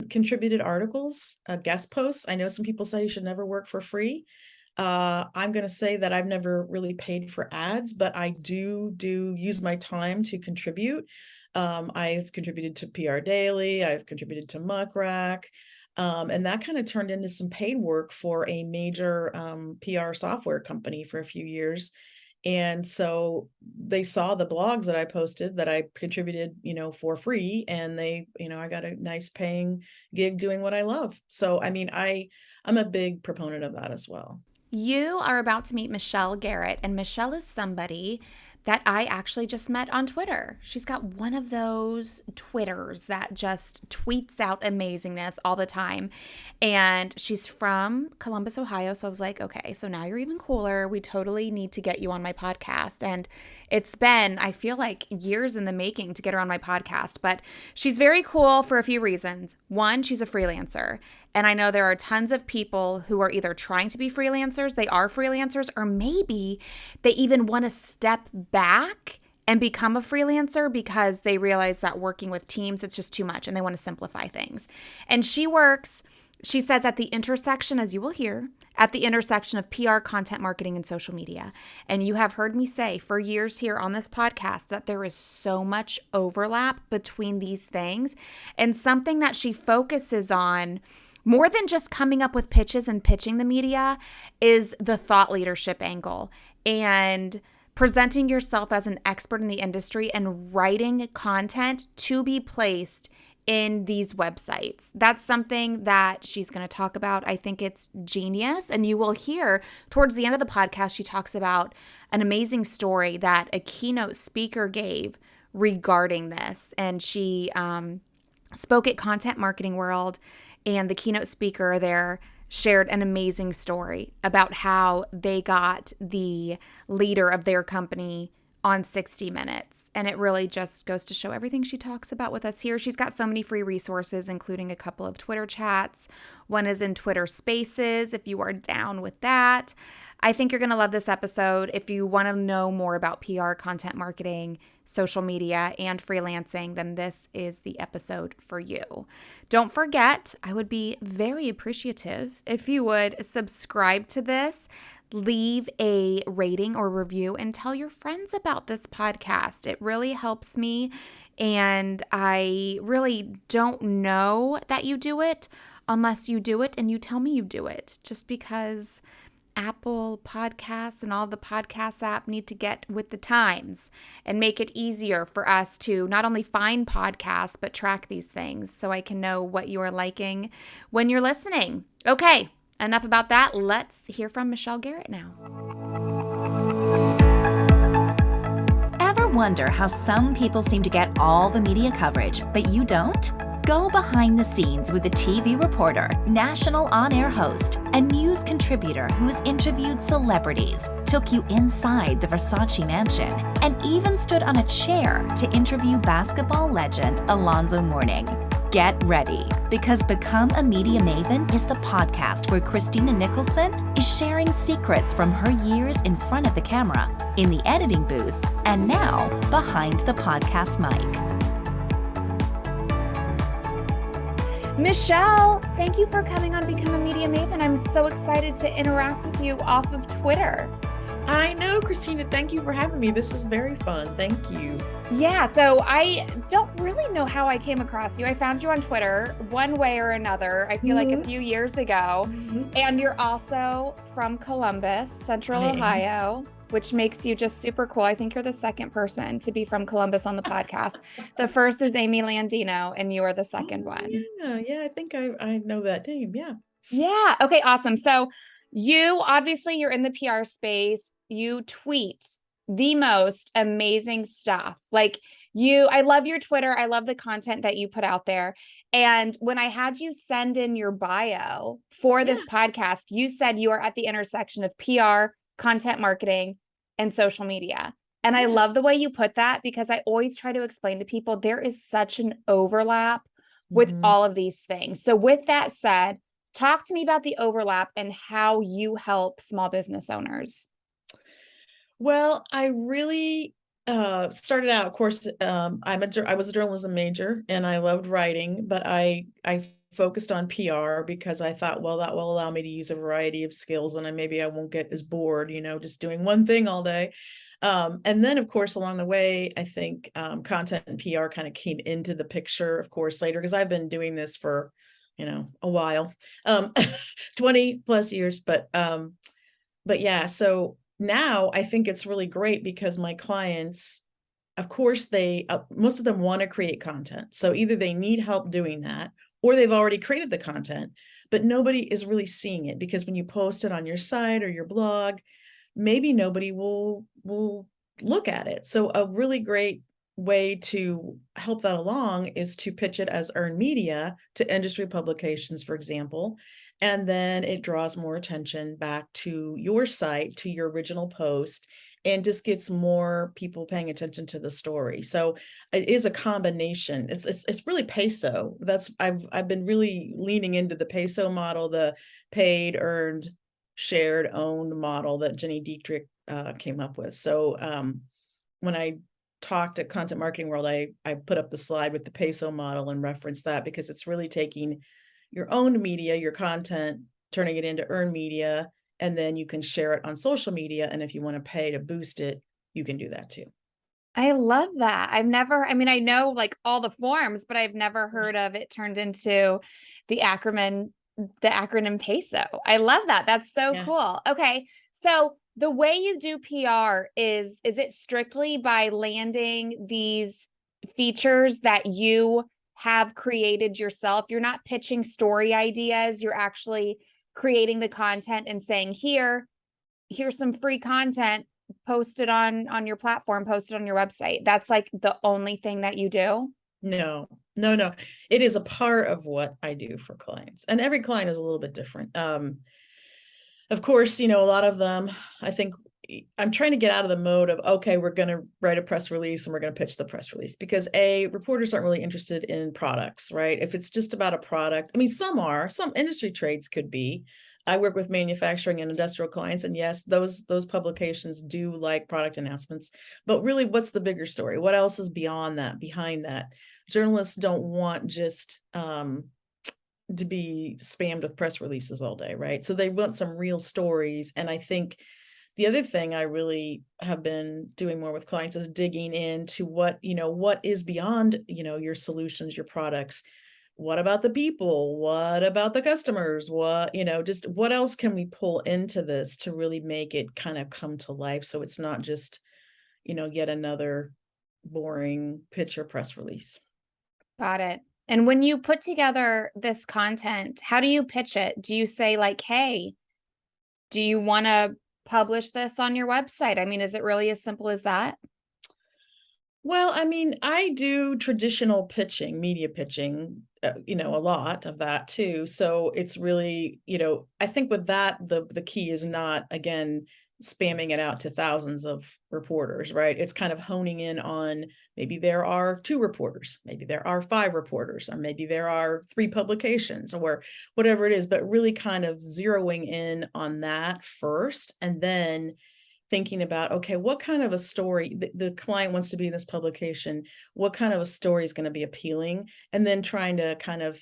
contributed articles, guest posts. I know some people say you should never work for free. I'm going to say that I've never really paid for ads, but I do use my time to contribute. I've contributed to PR Daily. I've contributed to Muck Rack. And that kind of turned into some paid work for a major PR software company for a few years. And so they saw the blogs that I posted that I contributed, for free, and I got a nice paying gig doing what I love. So, I mean, I'm a big proponent of that as well. You are about to meet Michelle Garrett, and Michelle is somebody that I actually just met on Twitter. She's got one of those Twitters that just tweets out amazingness all the time. And she's from Columbus, Ohio. So I was like, okay, so now you're even cooler. We totally need to get you on my podcast. And it's been, I feel like, years in the making to get her on my podcast. But she's very cool for a few reasons. One, she's a freelancer. And I know there are tons of people who are either trying to be freelancers, they are freelancers, or maybe they even want to step back and become a freelancer because they realize that working with teams, it's just too much and they want to simplify things. And she says, at the intersection, as you will hear, at the intersection of PR, content marketing, and social media. And you have heard me say for years here on this podcast that there is so much overlap between these things. And something that she focuses on more than just coming up with pitches and pitching the media is the thought leadership angle and presenting yourself as an expert in the industry and writing content to be placed in these websites. That's something that she's going to talk about. I think it's genius. And you will hear towards the end of the podcast, she talks about an amazing story that a keynote speaker gave regarding this. And she spoke at Content Marketing World, and the keynote speaker there shared an amazing story about how they got the leader of their company on 60 Minutes. And it really just goes to show everything she talks about with us here. She's got so many free resources, including a couple of Twitter chats. One is in Twitter Spaces, if you are down with that. I think you're going to love this episode. If you want to know more about PR, content marketing, social media, and freelancing, then this is the episode for you. Don't forget, I would be very appreciative if you would subscribe to this, leave a rating or review, and tell your friends about this podcast. It really helps me, and I really don't know that you do it unless you do it and you tell me you do it, just because Apple Podcasts and all the podcast app need to get with the times and make it easier for us to not only find podcasts, but track these things so I can know what you are liking when you're listening. Okay, enough about that. Let's hear from Michelle Garrett now. Ever wonder how some people seem to get all the media coverage, but you don't? Go behind the scenes with a TV reporter, national on-air host, and news contributor who's interviewed celebrities, took you inside the Versace mansion, and even stood on a chair to interview basketball legend Alonzo Mourning. Get ready, because Become a Media Maven is the podcast where Christina Nicholson is sharing secrets from her years in front of the camera, in the editing booth, and now behind the podcast mic. Michelle, thank you for coming on Become a Media Maven. I'm so excited to interact with you off of Twitter. I know, Christina. Thank you for having me. This is very fun. Thank you. Yeah, so I don't really know how I came across you. I found you on Twitter one way or another, I feel like a few years ago. And you're also from Columbus, Central Ohio, which makes you just super cool. I think you're the second person to be from Columbus on the podcast. The first is Amy Landino, and you are the second one. Yeah, I think I know that name. Yeah. Yeah. Okay, awesome. So you're in the PR space. You tweet the most amazing stuff. I love your Twitter. I love the content that you put out there. And when I had you send in your bio for this podcast, you said you are at the intersection of PR, content marketing, and social media. And I love the way you put that, because I always try to explain to people there is such an overlap with all of these things. So with that said, talk to me about the overlap and how you help small business owners. Well, I really started out, of course, I was a journalism major and I loved writing, but I focused on PR because I thought, well, that will allow me to use a variety of skills, and maybe I won't get as bored, just doing one thing all day. And then, of course, along the way, I think content and PR kind of came into the picture, of course, later, because I've been doing this for, a while, 20 plus years. But yeah, so now I think it's really great because my clients, of course, they most of them want to create content. So either they need help doing that, or they've already created the content, but nobody is really seeing it, because when you post it on your site or your blog, maybe nobody will look at it. So a really great way to help that along is to pitch it as earned media to industry publications, for example, and then it draws more attention back to your site, to your original post, and just gets more people paying attention to the story. So it is a combination. It's really peso. I've been really leaning into the peso model, the paid, earned, shared, owned model that Jenny Dietrich came up with. So when I talked at Content Marketing World, I put up the slide with the peso model and referenced that, because it's really taking your owned media, your content, turning it into earned media, and then you can share it on social media. And if you want to pay to boost it, you can do that too. I love that. I know like all the forms, but I've never heard of it turned into the acronym peso. I love that. That's so cool. Okay. So the way you do PR is it strictly by landing these features that you have created yourself? You're not pitching story ideas. You're actually creating the content and saying, here's some free content, post it on your platform, post it on your website. That's like the only thing that you do? No. It is a part of what I do for clients, and every client is a little bit different. Of course, a lot of them, I think I'm trying to get out of the mode of, okay, we're going to write a press release and we're going to pitch the press release, because reporters aren't really interested in products, right? If it's just about a product, I mean, some industry trades could be. I work with manufacturing and industrial clients, and yes, those publications do like product announcements, but really, what's the bigger story? What else is behind that? Journalists don't want just to be spammed with press releases all day, right? So they want some real stories. And I think the other thing I really have been doing more with clients is digging into what is beyond, your solutions, your products. What about the people? What about the customers? Just what else can we pull into this to really make it kind of come to life? So it's not just, yet another boring pitch or press release. Got it. And when you put together this content, how do you pitch it? Do you say like, hey, do you want to publish this on your website? I mean, is it really as simple as that? Well, I mean, I do traditional pitching, media pitching, a lot of that too. So it's really, I think with that, the key is not, again, spamming it out to thousands of reporters, right? It's kind of honing in on, maybe there are 2 reporters, maybe there are 5 reporters, or maybe there are 3 publications, or whatever it is, but really kind of zeroing in on that first, and then thinking about, okay, what kind of a story the client wants to be in this publication, what kind of a story is going to be appealing, and then trying to kind of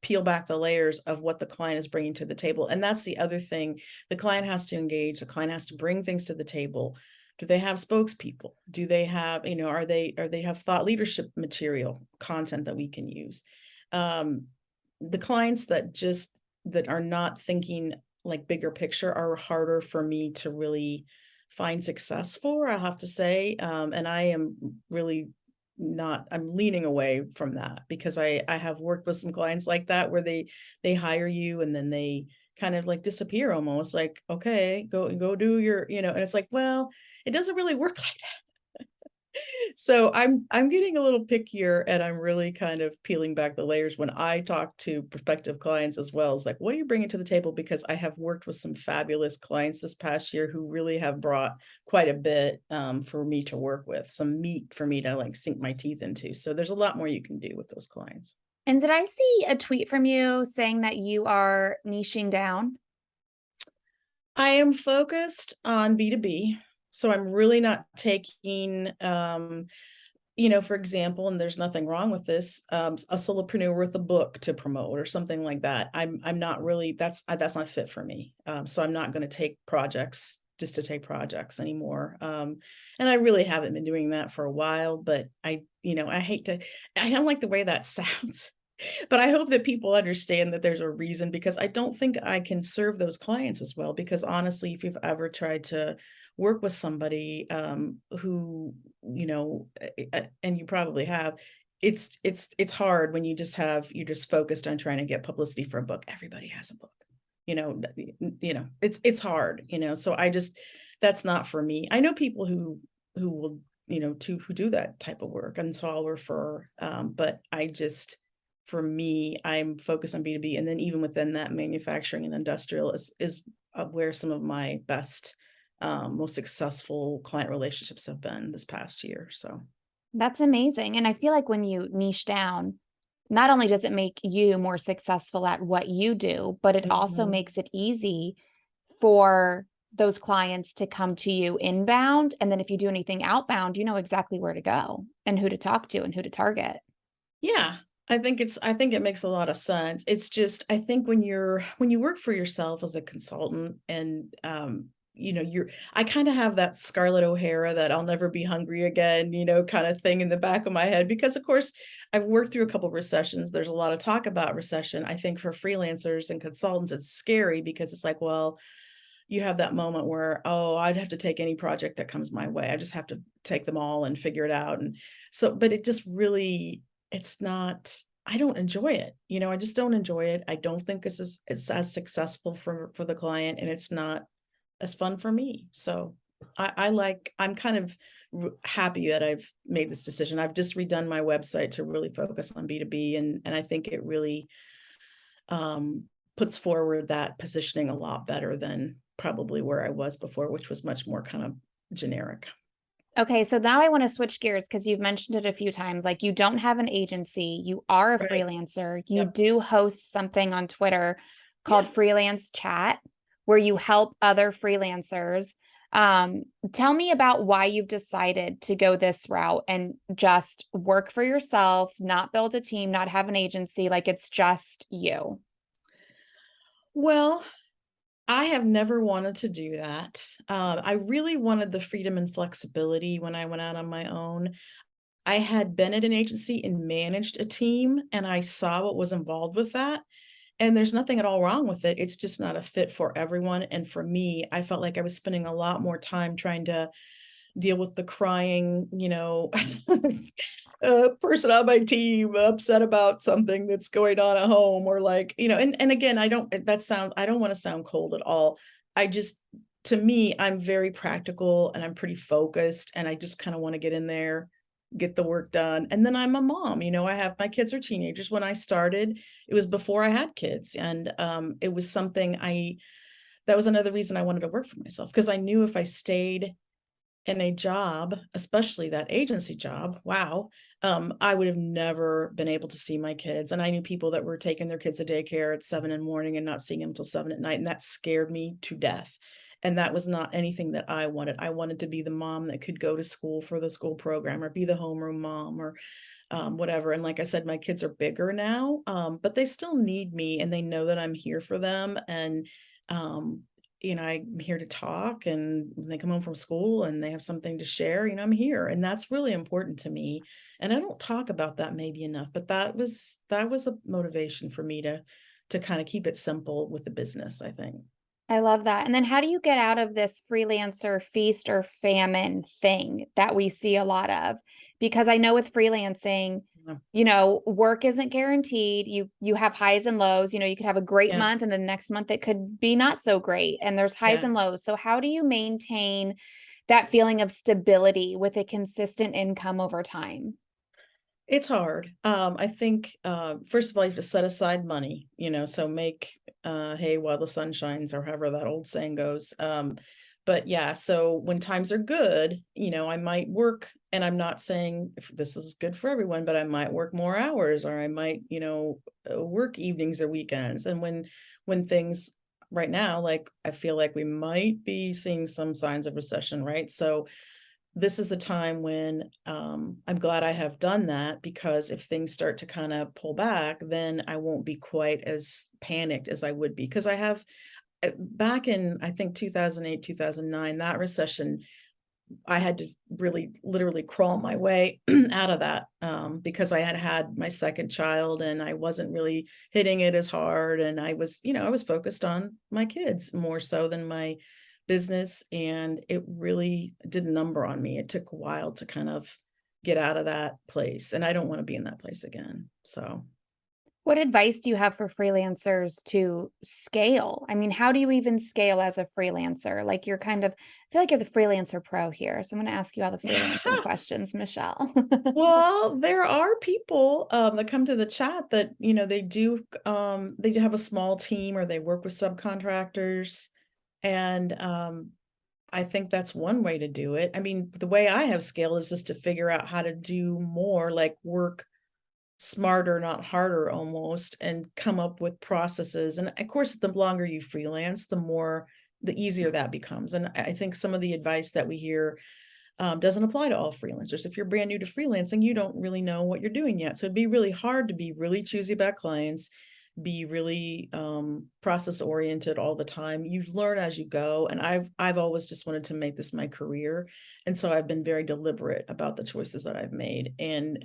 peel back the layers of what the client is bringing to the table. And that's the other thing. The client has to engage, the client has to bring things to the table. Do they have spokespeople? Do they have, are they have thought leadership material, content that we can use? The clients that are not thinking like bigger picture are harder for me to really find success for, I have to say. And I am really I'm leaning away from that, because I have worked with some clients like that, where they hire you and then they kind of like disappear, almost like, okay, go do your, and it's like, well, it doesn't really work like that. So I'm getting a little pickier, and I'm really kind of peeling back the layers when I talk to prospective clients as well. It's like, what are you bringing to the table? Because I have worked with some fabulous clients this past year who really have brought quite a bit for me to work with, some meat for me to like sink my teeth into. So there's a lot more you can do with those clients. And did I see a tweet from you saying that you are niching down? I am focused on B2B. So I'm really not taking for example, and there's nothing wrong with this, a solopreneur with a book to promote or something like that. I'm not really, that's not fit for me. So I'm not going to take projects just to take projects anymore. And I really haven't been doing that for a while, but I don't like the way that sounds. But I hope that people understand that there's a reason, because I don't think I can serve those clients as well. Because honestly, if you've ever tried to work with somebody who, and you probably have, it's hard when you're just focused on trying to get publicity for a book. Everybody has a book, it's hard, so that's not for me. I know people who will, who do that type of work, and so I'll refer, but for me, I'm focused on B2B. And then even within that, manufacturing and industrial is where some of my best, most successful client relationships have been this past year. So That's amazing. And I feel like when you niche down, not only does it make you more successful at what you do, but it also makes it easy for those clients to come to you inbound. And then if you do anything outbound, you know exactly where to go and who to talk to and who to target. yeah, I think it makes a lot of sense. It's just, I think when you work for yourself as a consultant, and I kind of have that Scarlett O'Hara, that I'll never be hungry again, kind of thing in the back of my head, because of course I've worked through a couple of recessions. There's a lot of talk about recession. I think for freelancers and consultants, it's scary, because it's like, well, you have that moment where, oh, I'd have to take any project that comes my way. I just have to take them all and figure it out. And so, but it just really, it's not, I don't enjoy it. I just don't enjoy it. I don't think it's as successful for the client, and it's not as fun for me. So I'm kind of happy that I've made this decision. I've just redone my website to really focus on B2B. And I think it really puts forward that positioning a lot better than probably where I was before, which was much more kind of generic. Okay, so now I want to switch gears because you've mentioned it a few times. Like, you don't have an agency, you are a Right. freelancer, you Yep. do host something on Twitter called Yeah. Freelance Chat, where you help other freelancers. Tell me about why you've decided to go this route and just work for yourself, not build a team, not have an agency, like it's just you. Well, I have never wanted to do that. I really wanted the freedom and flexibility when I went out on my own. I had been at an agency and managed a team, and I saw what was involved with that. And there's nothing at all wrong with it. It's just not a fit for everyone. And for me, I felt like I was spending a lot more time trying to deal with the crying, person on my team upset about something that's going on at home, or like, and again, I don't want to sound cold at all. To me, I'm very practical and I'm pretty focused, and I just kind of want to get in there, get the work done. And then I'm a mom, my kids are teenagers. When I started, it was before I had kids. And it was that was another reason I wanted to work for myself, because I knew if I stayed in a job, especially that agency job, wow, I would have never been able to see my kids. And I knew people that were taking their kids to daycare at 7 in the morning and not seeing them until 7 at night. And that scared me to death. And that was not anything that I wanted. I wanted to be the mom that could go to school for the school program, or be the homeroom mom, or whatever. And like I said, my kids are bigger now, but they still need me, and they know that I'm here for them. And I'm here to talk, and when they come home from school and they have something to share, I'm here. And that's really important to me. And I don't talk about that maybe enough, but that was a motivation for me to kind of keep it simple with the business, I think. I love that. And then how do you get out of this freelancer feast or famine thing that we see a lot of? Because I know with freelancing, work isn't guaranteed. You have highs and lows. You could have a great Yeah. month, and the next month it could be not so great. And there's highs Yeah. and lows. So how do you maintain that feeling of stability with a consistent income over time? It's hard. I think, first of all, you have to set aside money, so make hay while the sun shines, or however that old saying goes. But yeah, so when times are good, I might work, and I'm not saying if this is good for everyone, but I might work more hours, or I might, work evenings or weekends. And when things right now, like, I feel like we might be seeing some signs of recession, right? So this is a time when I'm glad I have done that, because if things start to kind of pull back, then I won't be quite as panicked as I would be. Because I have back in, I think, 2008, 2009, that recession, I had to really literally crawl my way out of that, because I had had my second child and I wasn't really hitting it as hard. And I was, I was focused on my kids more so than my business. And it really did a number on me. It took a while to kind of get out of that place. And I don't want to be in that place again. So. What advice do you have for freelancers to scale? I mean, how do you even scale as a freelancer? Like you're kind of, I feel like you're the freelancer pro here. So I'm going to ask you all the freelancing questions, Michelle. Well, there are people that come to the chat that, they have a small team or they work with subcontractors. And I think that's one way to do it. I mean, the way I have scaled is just to figure out how to do more, like work smarter, not harder almost, and come up with processes. And of course, the longer you freelance, the easier that becomes. And I think some of the advice that we hear doesn't apply to all freelancers. If you're brand new to freelancing, you don't really know what you're doing yet. So it'd be really hard to be really choosy about clients, be really process oriented all the time. You learn as you go. And I've always just wanted to make this my career. And so I've been very deliberate about the choices that I've made. And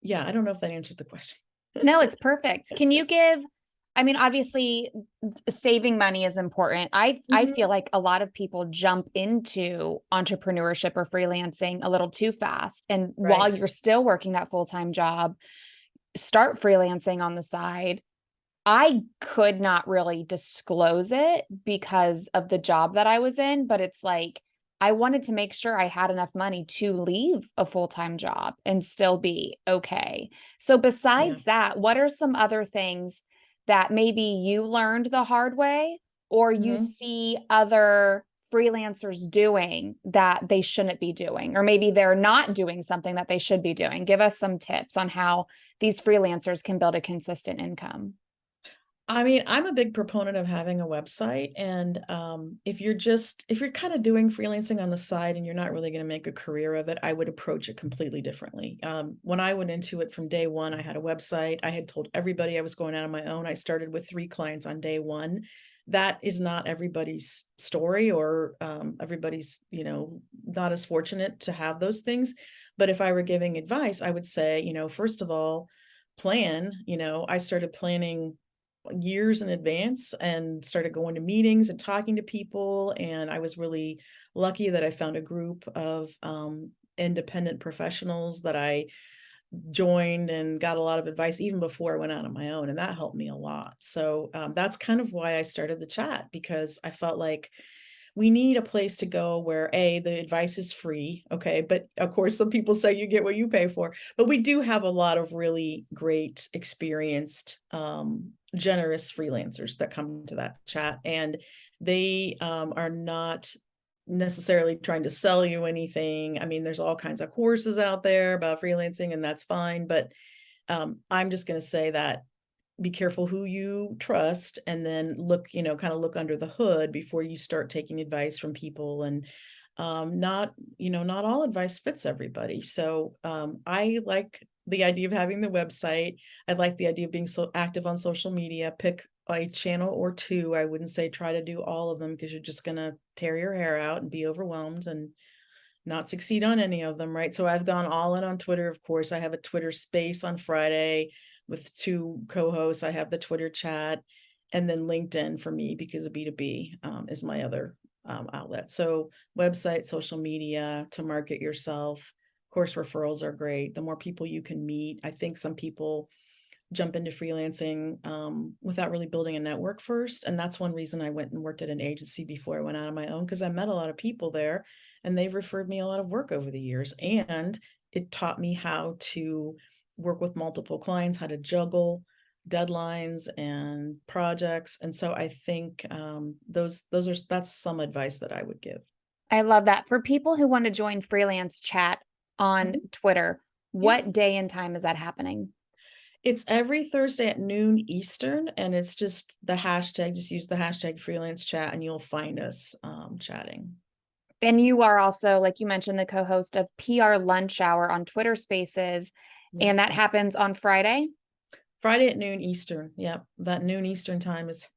yeah, I don't know if that answered the question. No, it's perfect. Can you give, I mean, obviously saving money is important. I feel like a lot of people jump into entrepreneurship or freelancing a little too fast. And while you're still working that full-time job, start freelancing on the side. I could not really disclose it because of the job that I was in, but it's like, I wanted to make sure I had enough money to leave a full-time job and still be okay. So besides that, what are some other things that maybe you learned the hard way or you see other freelancers doing that they shouldn't be doing, or maybe they're not doing something that they should be doing? Give us some tips on how these freelancers can build a consistent income. I mean, I'm a big proponent of having a website. And if you're kind of doing freelancing on the side and you're not really going to make a career of it, I would approach it completely differently. When I went into it from day one, I had a website. I had told everybody I was going out on my own. I started with 3 clients on day one. That is not everybody's story, or everybody's, not as fortunate to have those things. But if I were giving advice, I would say, first of all, plan. I started planning years in advance and started going to meetings and talking to people. And I was really lucky that I found a group of independent professionals that I joined and got a lot of advice even before I went out on my own. And that helped me a lot. So that's kind of why I started the chat, because I felt like we need a place to go where the advice is free. Okay. But of course, some people say you get what you pay for, but we do have a lot of really great, experienced, generous freelancers that come to that chat, and they are not necessarily trying to sell you anything. I mean, there's all kinds of courses out there about freelancing, and that's fine. But I'm just going to say that be careful who you trust, and then look, kind of look under the hood before you start taking advice from people. And not all advice fits everybody. So I like the idea of having the website. I like the idea of being so active on social media. Pick a channel or 2. I wouldn't say try to do all of them, because you're just going to tear your hair out and be overwhelmed and not succeed on any of them, right? So I've gone all in on Twitter. Of course, I have a Twitter space on Friday with 2 co-hosts. I have the Twitter chat, and then LinkedIn for me, because of B2B is my other outlet. So website, social media to market yourself. Of course, referrals are great. The more people you can meet. I think some people jump into freelancing without really building a network first. And that's one reason I went and worked at an agency before I went out on my own, because I met a lot of people there and they've referred me a lot of work over the years. And it taught me how to work with multiple clients, how to juggle deadlines and projects. And so I think that's some advice that I would give. I love that. For people who want to join freelance chat on Twitter, what day and time is that happening? It's every Thursday at noon Eastern, and it's just the hashtag, just use the hashtag freelance chat and you'll find us chatting. And you are also, like you mentioned, the co-host of PR Lunch Hour on Twitter Spaces, Yeah. and that happens on Friday. Friday at noon Eastern. Yep. That noon Eastern time is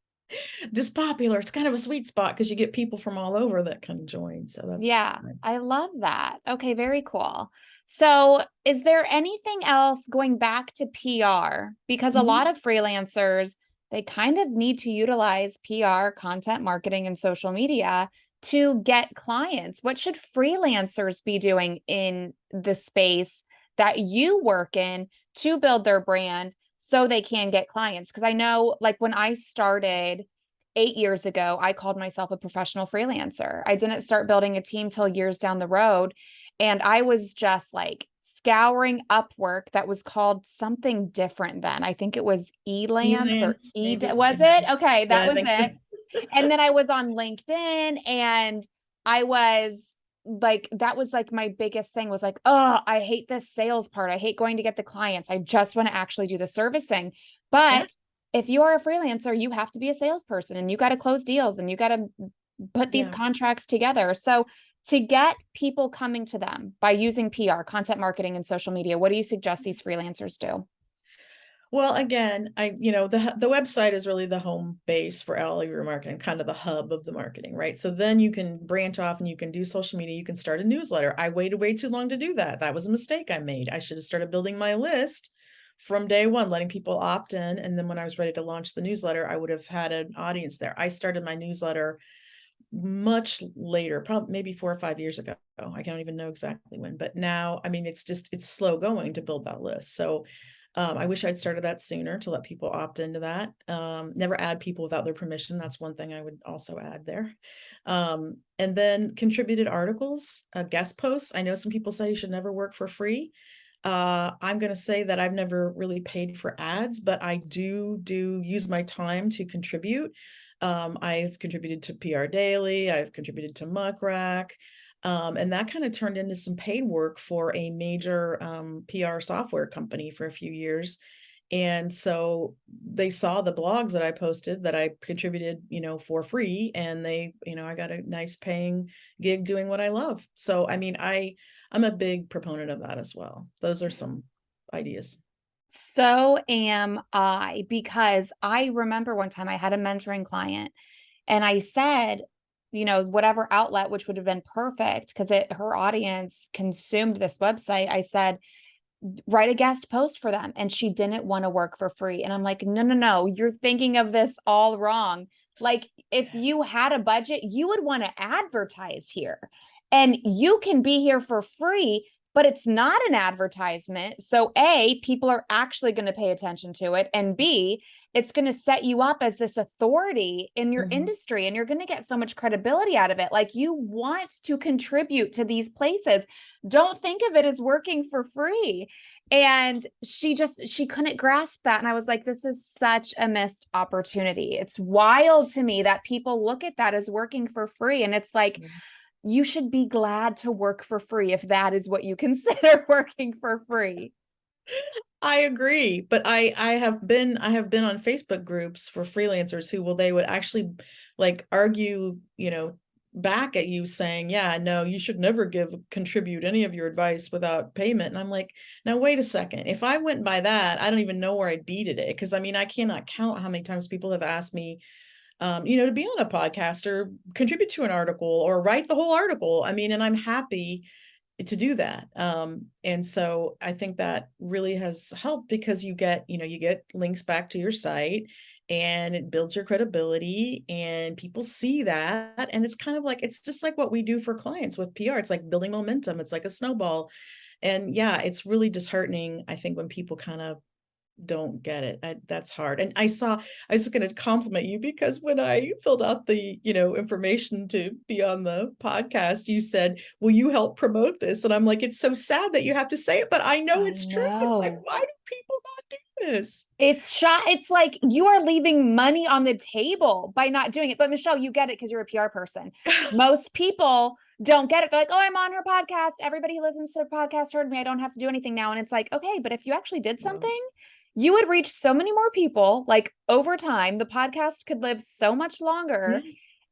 just popular. It's kind of a sweet spot because you get people from all over that can join. So that's Yeah, nice. I love that. Okay, very cool. So, is there anything else going back to PR? Because a lot Mhm. of freelancers, they kind of need to utilize PR, content marketing, and social media to get clients. What should freelancers be doing in the space that you work in to build their brand so they can get clients? Because I know, like, when I started 8 years ago, I called myself a professional freelancer. I didn't start building a team till years down the road. And I was just like scouring Upwork that was called something different then. I think it was Elance or Freelance, maybe. was Yeah. it? Okay, Yeah, that I was think so. it. And then I was on LinkedIn and I was like, that was like my biggest thing was like, oh, I hate this sales part. I hate going to get the clients. I just want to actually do the servicing. Yeah. But if you are a freelancer, you have to be a salesperson and you got to close deals and you got to put these Yeah. contracts together. So to get people coming to them by using PR, content marketing, and social media, what do you suggest these freelancers do? Well, again, the website is really the home base for all of your marketing, kind of the hub of the marketing, right? So then you can branch off and you can do social media. You can start a newsletter. I waited way too long to do that. That was a mistake I made. I should have started building my list from day one, letting people opt in. And then when I was ready to launch the newsletter, I would have had an audience there. I started my newsletter much later, probably maybe 4 or 5 years ago. I don't even know exactly when, but now, I mean, it's slow going to build that list. So I wish I'd started that sooner to let people opt into that. Never add people without their permission. That's one thing I would also add there. And then contributed articles, guest posts. I know some people say you should never work for free. I'm going to say that I've never really paid for ads, but I do use my time to contribute. I've contributed to PR Daily. I've contributed to Muck Rack. And that kind of turned into some paid work for a major PR software company for a few years. And so they saw the blogs that I posted that I contributed, for free. And they, I got a nice paying gig doing what I love. So, I mean, I'm a big proponent of that as well. Those are some ideas. So am I, because I remember one time I had a mentoring client and I said, whatever outlet, which would have been perfect because her audience consumed this website. I said, write a guest post for them. And she didn't want to work for free. And I'm like, no, no, no, you're thinking of this all wrong. Like if you had a budget, you would want to advertise here and you can be here for free, but it's not an advertisement. So A, people are actually going to pay attention to it. And B, it's going to set you up as this authority in your Mhm. industry and you're going to get so much credibility out of it. Like you want to contribute to these places. Don't think of it as working for free. And she couldn't grasp that. And I was like, this is such a missed opportunity. It's wild to me that people look at that as working for free. And it's like, you should be glad to work for free if that is what you consider working for free. I agree, but I have been on Facebook groups for freelancers they would actually like argue, back at you saying, yeah, no, you should never contribute any of your advice without payment. And I'm like, now wait a second. If I went by that, I don't even know where I'd be today. Cause I mean, I cannot count how many times people have asked me, to be on a podcast or contribute to an article or write the whole article. I mean, and I'm happy to do that. And so I think that really has helped because you get links back to your site and it builds your credibility and people see that. And it's kind of like, it's just like what we do for clients with PR. It's like building momentum. It's like a snowball. And yeah, it's really disheartening, I think, when people kind of don't get it. That's hard. And I was just going to compliment you because when I filled out the, information to be on the podcast, you said, will you help promote this? And I'm like, it's so sad that you have to say it, but I know I it's true. It's like, know. why do people not do this? It's like you are leaving money on the table by not doing it. But Michelle, you get it because you're a PR person. Yes. Most people don't get it. They're like, oh, I'm on her podcast. Everybody who listens to her podcast heard me. I don't have to do anything now. And it's like, okay, but if you actually did Well, something, you would reach so many more people. Like over time, the podcast could live so much yeah. longer.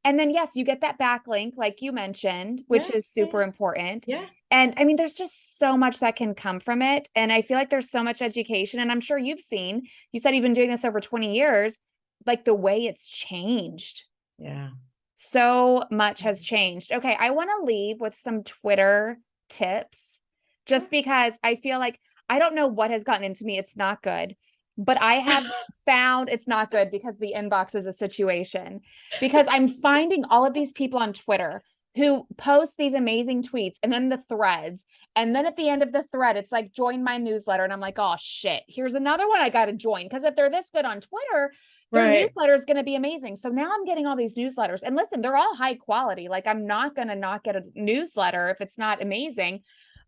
And then, yes, you get that backlink, like you mentioned, which Yeah, is super important. yeah, And I mean, there's just so much that can come from it. And I feel like there's so much education. And I'm sure you've seen, you said you've been doing this over 20 years, like the way it's changed. yeah. So much has changed. Okay, I want to leave with some Twitter tips just because I feel like I don't know what has gotten into me. It's not good. But I have found it's not good because the inbox is a situation. Because I'm finding all of these people on Twitter who post these amazing tweets and then the threads. And then at the end of the thread, it's like, join my newsletter. And I'm like, oh shit, here's another one I got to join. Because if they're this good on Twitter, their Right. newsletter is going to be amazing. So now I'm getting all these newsletters. And listen, they're all high quality. Like, I'm not going to not get a newsletter if it's not amazing.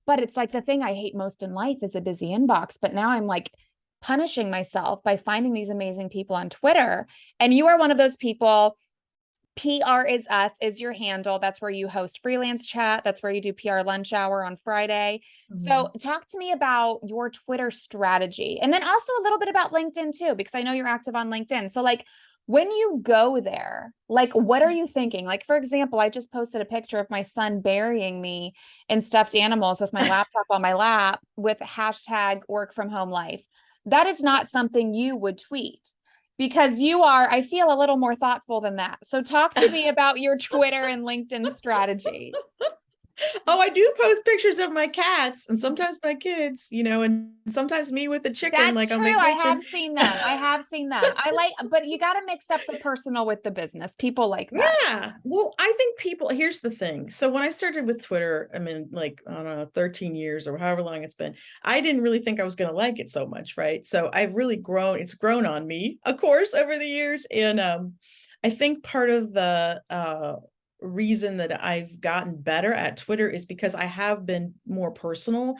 But it's like the thing I hate most in life is a busy inbox. But now I'm like punishing myself by finding these amazing people on Twitter. And you are one of those people. PR is us is your handle. That's where you host freelance chat. That's where you do PR lunch hour on Friday. So talk to me about your Twitter strategy, and then also a little bit about LinkedIn too, because I know you're active on LinkedIn. So like when you go there, like what are you thinking? Like, for example, I just posted a picture of my son burying me in stuffed animals with my laptop on my lap with hashtag work from home life. That is not something you would tweet. Because you are, I feel, a little more thoughtful than that. So talk to me about your Twitter and LinkedIn strategy. Oh, I do post pictures of my cats and sometimes my kids, and sometimes me with the chicken, That's like on true. I vacation. have seen them. I have seen them. But you got to mix up the personal with the business. People like that. Yeah. Well, I think here's the thing. So when I started with Twitter, I mean, like, I don't know, 13 years or however long it's been, I didn't really think I was going to like it so much. Right. So I've really it's grown on me, of course, over the years. And I think part of the reason that I've gotten better at Twitter is because I have been more personal,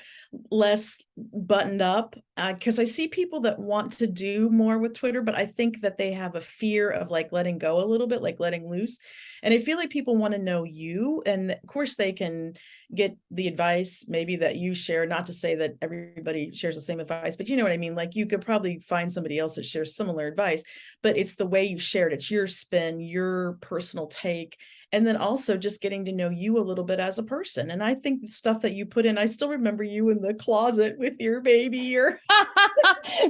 less buttoned up, because I see people that want to do more with Twitter, but I think that they have a fear of like letting go a little bit, like letting loose. And I feel like people want to know you. And of course, they can get the advice maybe that you share, not to say that everybody shares the same advice, but you know what I mean? Like you could probably find somebody else that shares similar advice, but it's the way you shared it. It's your spin, your personal take. And then also just getting to know you a little bit as a person. And I think the stuff that you put in, I still remember you in the closet with your baby or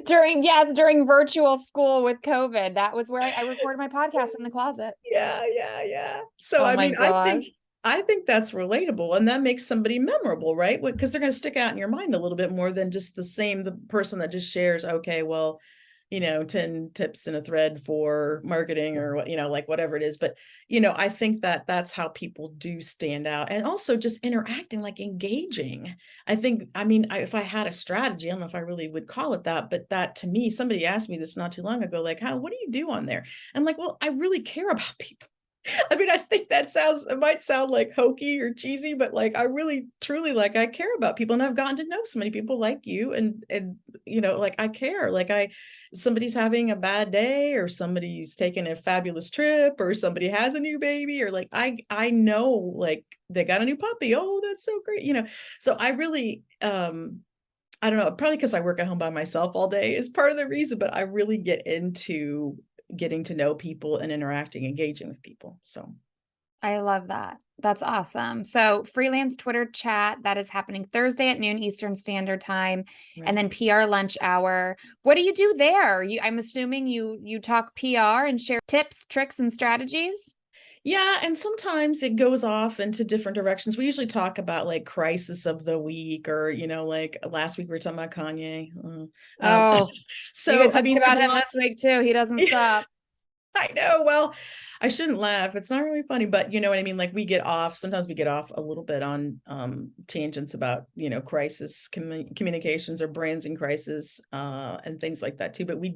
during virtual school with COVID. That was where I recorded my podcast in the closet. yeah. So Oh I my mean, gosh. I think that's relatable, and that makes somebody memorable, right? Because they're going to stick out in your mind a little bit more than just the person that just shares, okay, well, 10 tips in a thread for marketing or what, like whatever it is. But, I think that that's how people do stand out, and also just interacting, like engaging. I mean, if I had a strategy, I don't know if I really would call it that, but that to me, somebody asked me this not too long ago, like, what do you do on there? I'm like, well, I really care about people. I mean, I think it might sound like hokey or cheesy, but like I really truly like I care about people, and I've gotten to know so many people like you, and like I care. Like somebody's having a bad day, or somebody's taking a fabulous trip, or somebody has a new baby, or like I know like they got a new puppy. Oh, that's so great. So I really I don't know, probably because I work at home by myself all day is part of the reason, but I really get into getting to know people and interacting, engaging with people. So I love that. That's awesome. So freelance Twitter chat, that is happening Thursday at noon Eastern Standard Time, and then PR lunch hour. What do you do there? I'm assuming you talk PR and share tips, tricks, and strategies. yeah, and sometimes it goes off into different directions. We usually talk about like crisis of the week, or like last week we were talking about Kanye. Oh, you So could I talk mean, about him this week too. He doesn't stop. I know. Well, I shouldn't laugh. It's not really funny, but you know what I mean? Like sometimes we get off a little bit on tangents about, crisis communications or branding crisis and things like that too. But we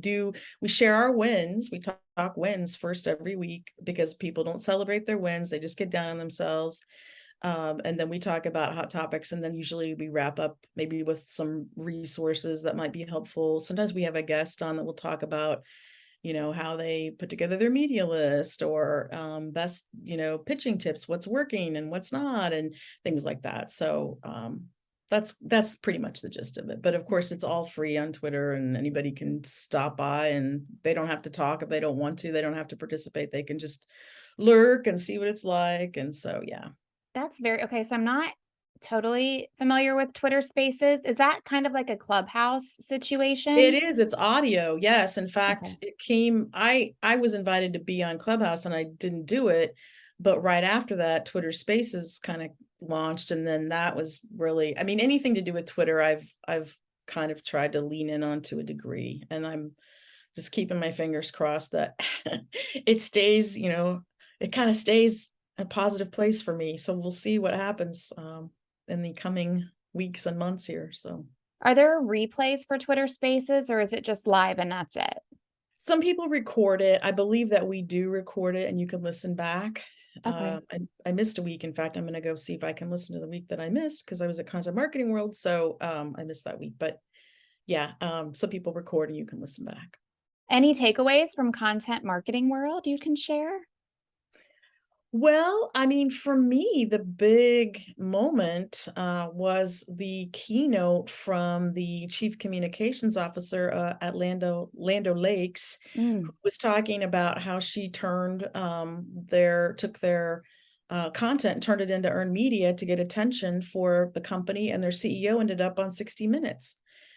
share our wins. We talk wins first every week, because people don't celebrate their wins. They just get down on themselves. And then we talk about hot topics, and then usually we wrap up maybe with some resources that might be helpful. Sometimes we have a guest on that will talk about how they put together their media list, or best, pitching tips, what's working and what's not, and things like that. So that's pretty much the gist of it. But of course, it's all free on Twitter, and anybody can stop by, and they don't have to talk if they don't want to. They don't have to participate. They can just lurk and see what it's like. And so, yeah. That's very okay. So I'm not totally familiar with Twitter Spaces. Is that kind of like a Clubhouse It situation? is, it's audio. Yes. In Okay. fact, I was invited to be on Clubhouse and I didn't do it. But right after that, Twitter Spaces kind of launched. And then that was really, I mean, anything to do with Twitter, I've kind of tried to lean in on to a degree. And I'm just keeping my fingers crossed that it stays, it kind of stays a positive place for me. So we'll see what happens in the coming weeks and months here. So Are there replays for Twitter Spaces or is it just live and that's it? some people record it. I believe that we do record it and you can listen back. Okay. I missed a week. In fact, I'm going to go see if I can listen to the week that I missed because I was at Content Marketing World. So I missed that week. But yeah, some people record and you can listen back. Any takeaways from Content Marketing World you can share? Well, I mean, for me, the big moment was the keynote from the chief communications officer at Land O'Lakes, who Mm. was talking about how she took their content and turned it into earned media to get attention for the company, and their CEO ended up on 60 Minutes.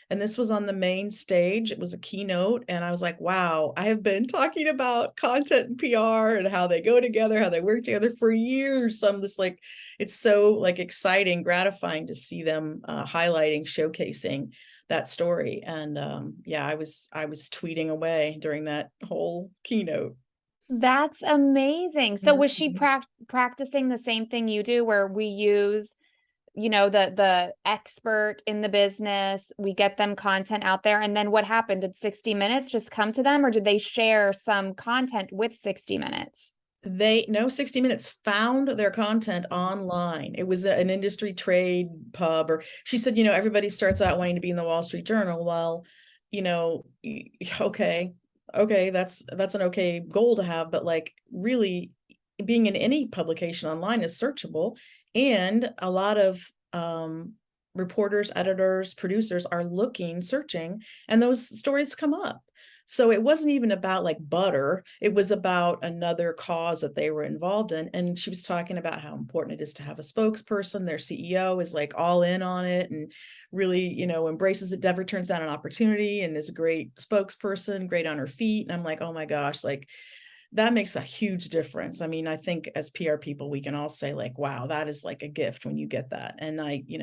And this was on the main stage. It was a keynote. And I was like, wow, I have been talking about content and PR and how they go together, how they work together for years. So I'm just like, it's so like exciting, gratifying to see them highlighting, showcasing that story. And yeah, I was tweeting away during that whole keynote. That's amazing. So was she Mhm. practicing the same thing you do where we use, the expert in the business, we get them content out there, and then what happened? Did 60 Minutes just come to them, or did they share some content with 60 Minutes? They no 60 Minutes found their content online. It was an industry trade pub, or she said, everybody starts out wanting to be in the Wall Street Journal. Well, okay, that's an okay goal to have, but like really being in any publication online is searchable, and a lot of reporters, editors, producers are searching, and those stories come up. So it wasn't even about like butter. It was about another cause that they were involved in. And she was talking about how important it is to have a spokesperson. Their CEO is like all in on it and really, embraces it, never turns down an opportunity, and is a great spokesperson, great on her feet. And I'm like, oh my gosh, like that makes a huge difference. I mean, I think as PR people, we can all say like, wow, that is like a gift when you get that. And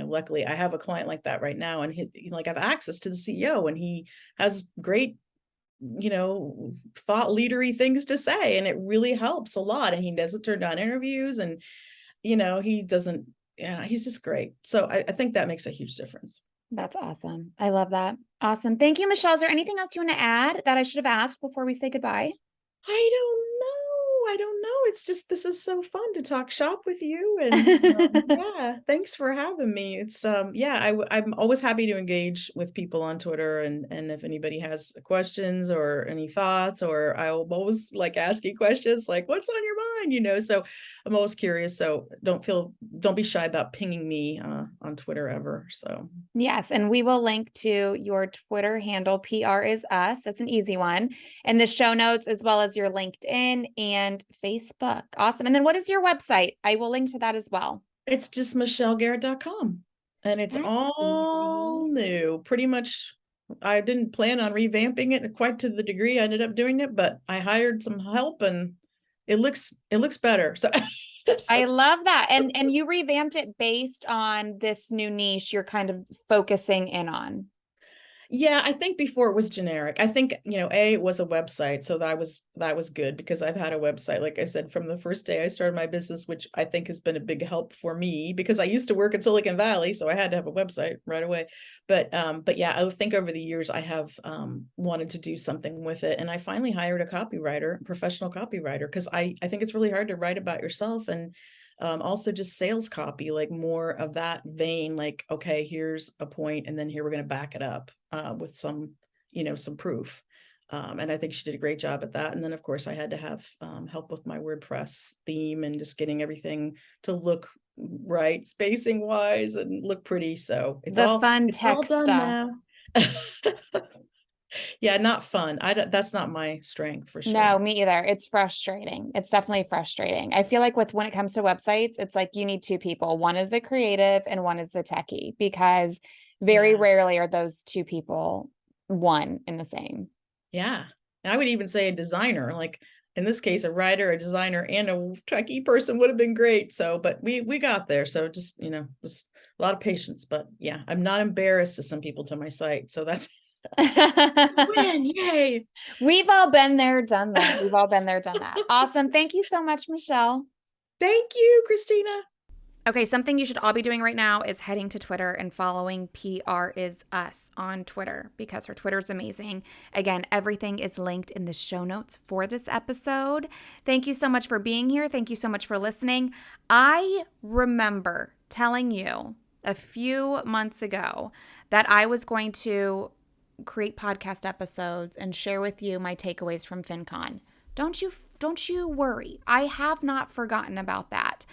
luckily I have a client like that right now, and I have access to the CEO, and he has great thought leadery things to say, and it really helps a lot. And he doesn't turn down interviews, and he doesn't, yeah, he's just great. So I think that makes a huge difference. That's awesome. I love that. Awesome. Thank you, Michelle. Is there anything else you want to add that I should have asked before we say goodbye? I don't know. I don't know. It's just, this is so fun to talk shop with you. And yeah, thanks for having me. It's yeah, I'm always happy to engage with people on Twitter, and if anybody has questions or any thoughts, or I'll always like asking questions like, what's on your mind? So I'm always curious. So don't be shy about pinging me on Twitter ever. So Yes, and we will link to your Twitter handle, PR is us. That's an easy one. And the show notes, as well as your LinkedIn and Facebook. Awesome. And then what is your website? I will link to that as well. it's just michellegarrett.com, and it's That's all easy. new. Pretty much, I didn't plan on revamping it quite to the degree I ended up doing it, but I hired some help, and it looks better. So I love that. And you revamped it based on this new niche you're kind of focusing in on. yeah, I think before it was generic. I think, it was a website. So that was good, because I've had a website, like I said, from the first day I started my business, which I think has been a big help for me because I used to work in Silicon Valley. So I had to have a website right away. But yeah, I think over the years I have wanted to do something with it. And I finally hired a copywriter, professional copywriter, because I think it's really hard to write about yourself, and also just sales copy, like more of that vein, like, okay, here's a point, and then here we're going to back it up with some proof. And I think she did a great job at that. And then of course I had to have help with my WordPress theme and just getting everything to look right, spacing wise, and look pretty. So it's The all fun it's all tech done stuff. now. Yeah, not fun. That's not my strength for sure. No, me either. It's frustrating. It's definitely frustrating. I feel like when it comes to websites, it's like you need two people. One is the creative and one is the techie, because very Yeah. rarely are those two people one in the same. Yeah. I would even say a designer, like in this case, a writer, a designer, and a techie person would have been great. So, but we got there. So just, just a lot of patience. But yeah, I'm not embarrassed to send people to my site. So that's win. Yay. We've all been there, done that. We've all been there, done that. Awesome. Thank you so much, Michelle. Thank you, Christina. Okay, something you should all be doing right now is heading to Twitter and following PR is Us on Twitter, because her Twitter is amazing. Again, everything is linked in the show notes for this episode. Thank you so much for being here. Thank you so much for listening. I remember telling you a few months ago that I was going to create podcast episodes and share with you my takeaways from FinCon. Don't you worry. I have not forgotten about that.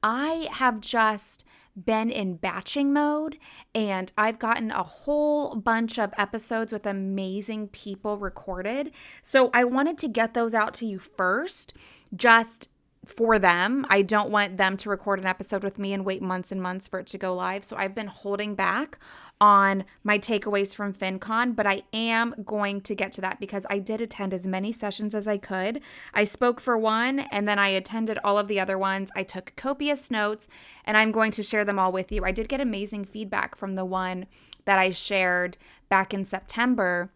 I have just been in batching mode, and I've gotten a whole bunch of episodes with amazing people recorded. So I wanted to get those out to you first, just for them. I don't want them to record an episode with me and wait months and months for it to go live. So I've been holding back on my takeaways from FinCon, but I am going to get to that because I did attend as many sessions as I could. I spoke for one, and then I attended all of the other ones. I took copious notes, and I'm going to share them all with you. I did get amazing feedback from the one that I shared back in September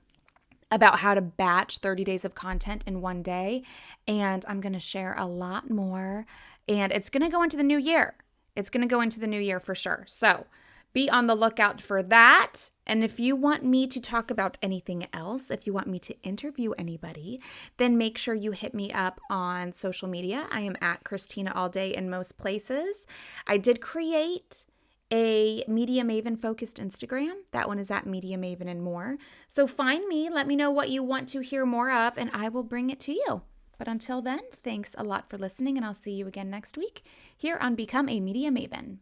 about how to batch 30 days of content in one day. And I'm going to share a lot more. And it's going to go into the new year. It's going to go into the new year for sure. So be on the lookout for that. And if you want me to talk about anything else, if you want me to interview anybody, then make sure you hit me up on social media. I am at Christina All Day in most places. I did create a Media Maven focused Instagram. That one is at Media Maven and more. So find me, let me know what you want to hear more of, and I will bring it to you. But until then, thanks a lot for listening, and I'll see you again next week here on Become a Media Maven.